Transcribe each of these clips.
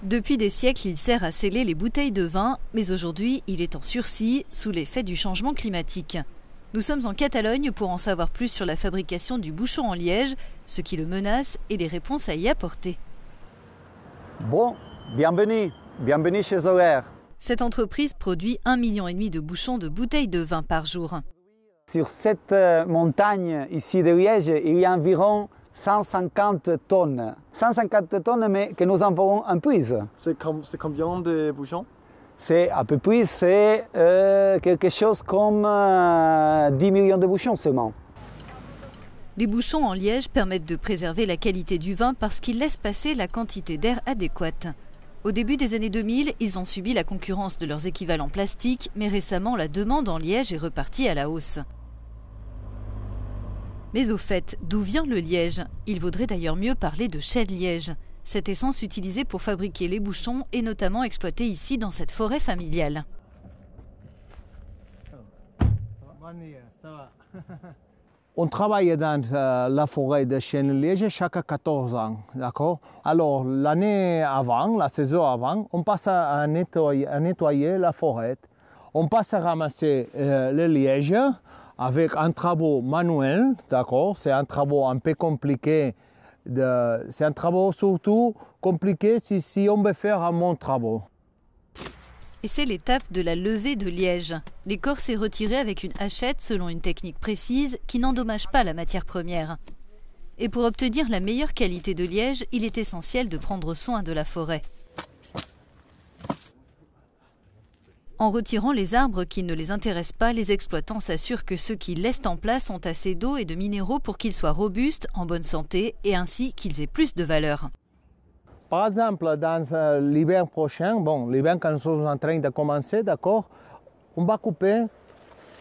Depuis des siècles, il sert à sceller les bouteilles de vin, mais aujourd'hui, il est en sursis sous l'effet du changement climatique. Nous sommes en Catalogne pour en savoir plus sur la fabrication du bouchon en liège, ce qui le menace et les réponses à y apporter. Bon, bienvenue chez Zoller. Cette entreprise produit 1,5 million de bouchons de bouteilles de vin par jour. Sur cette montagne ici de Liège, il y a environ 150 tonnes. 150 tonnes, mais que nous envoyons en puise. C'est combien de bouchons? C'est à peu près quelque chose comme 10 millions de bouchons seulement. Les bouchons en liège permettent de préserver la qualité du vin parce qu'ils laissent passer la quantité d'air adéquate. Au début des années 2000, ils ont subi la concurrence de leurs équivalents plastiques, mais récemment la demande en liège est repartie à la hausse. Mais au fait, d'où vient le liège? Il vaudrait d'ailleurs mieux parler de chêne-liège. Cette essence utilisée pour fabriquer les bouchons est notamment exploitée ici dans cette forêt familiale. On travaille dans la forêt de chêne-liège chaque 14 ans, d'accord? Alors l'année avant, la saison avant, on passe à nettoyer la forêt. On passe à ramasser le liège avec un travail manuel, d'accord? C'est un travail un peu compliqué. C'est un travail surtout compliqué si on veut faire un bon travail. Et c'est l'étape de la levée de liège. L'écorce est retirée avec une hachette selon une technique précise qui n'endommage pas la matière première. Et pour obtenir la meilleure qualité de liège, il est essentiel de prendre soin de la forêt. En retirant les arbres qui ne les intéressent pas, les exploitants s'assurent que ceux qui laissent en place ont assez d'eau et de minéraux pour qu'ils soient robustes, en bonne santé et ainsi qu'ils aient plus de valeur. Par exemple, dans l'hiver prochain, l'hiver quand nous sommes en train de commencer, d'accord, on va couper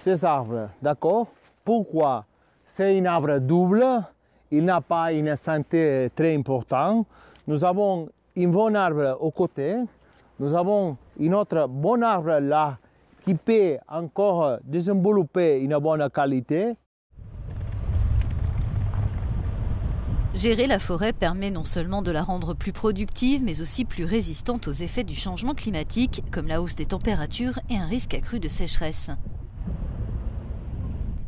ces arbres, d'accord? Pourquoi? C'est un arbre double, il n'a pas une santé très importante. Nous avons un bon arbre au côté, nous avons un autre bon arbre là qui peut encore développer une bonne qualité. Gérer la forêt permet non seulement de la rendre plus productive, mais aussi plus résistante aux effets du changement climatique, comme la hausse des températures et un risque accru de sécheresse.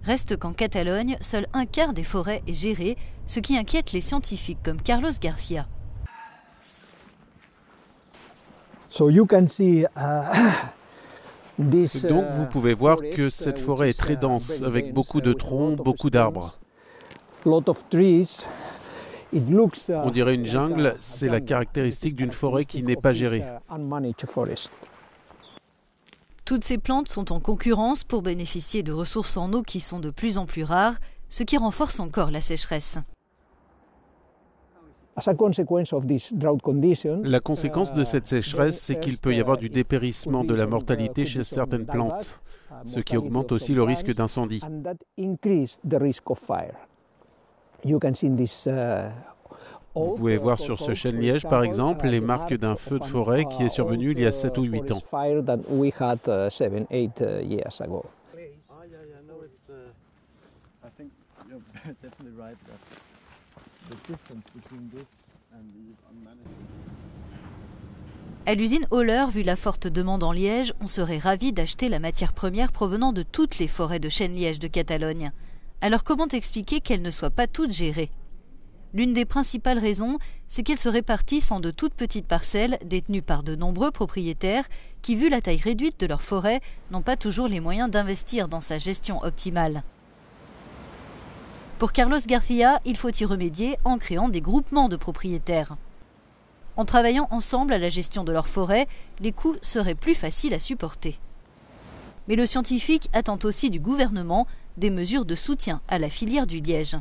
Reste qu'en Catalogne, seul un quart des forêts est géré, ce qui inquiète les scientifiques comme Carlos Garcia. Donc vous pouvez voir que cette forêt est très dense, avec beaucoup de troncs, beaucoup d'arbres. On dirait une jungle, c'est la caractéristique d'une forêt qui n'est pas gérée. Toutes ces plantes sont en concurrence pour bénéficier de ressources en eau qui sont de plus en plus rares, ce qui renforce encore la sécheresse. La conséquence de cette sécheresse, c'est qu'il peut y avoir du dépérissement de la mortalité chez certaines plantes, ce qui augmente aussi le risque d'incendie. Vous pouvez voir sur ce chêne-liège, par exemple, les marques d'un feu de forêt qui est survenu il y a 7 ou 8 ans. À l'usine Holler, vu la forte demande en liège, on serait ravi d'acheter la matière première provenant de toutes les forêts de chêne-liège de Catalogne. Alors comment expliquer qu'elles ne soient pas toutes gérées? L'une des principales raisons, c'est qu'elles se répartissent en de toutes petites parcelles détenues par de nombreux propriétaires qui, vu la taille réduite de leur forêt, n'ont pas toujours les moyens d'investir dans sa gestion optimale. Pour Carlos Garcia, il faut y remédier en créant des groupements de propriétaires. En travaillant ensemble à la gestion de leur forêt, les coûts seraient plus faciles à supporter. Mais le scientifique attend aussi du gouvernement des mesures de soutien à la filière du liège.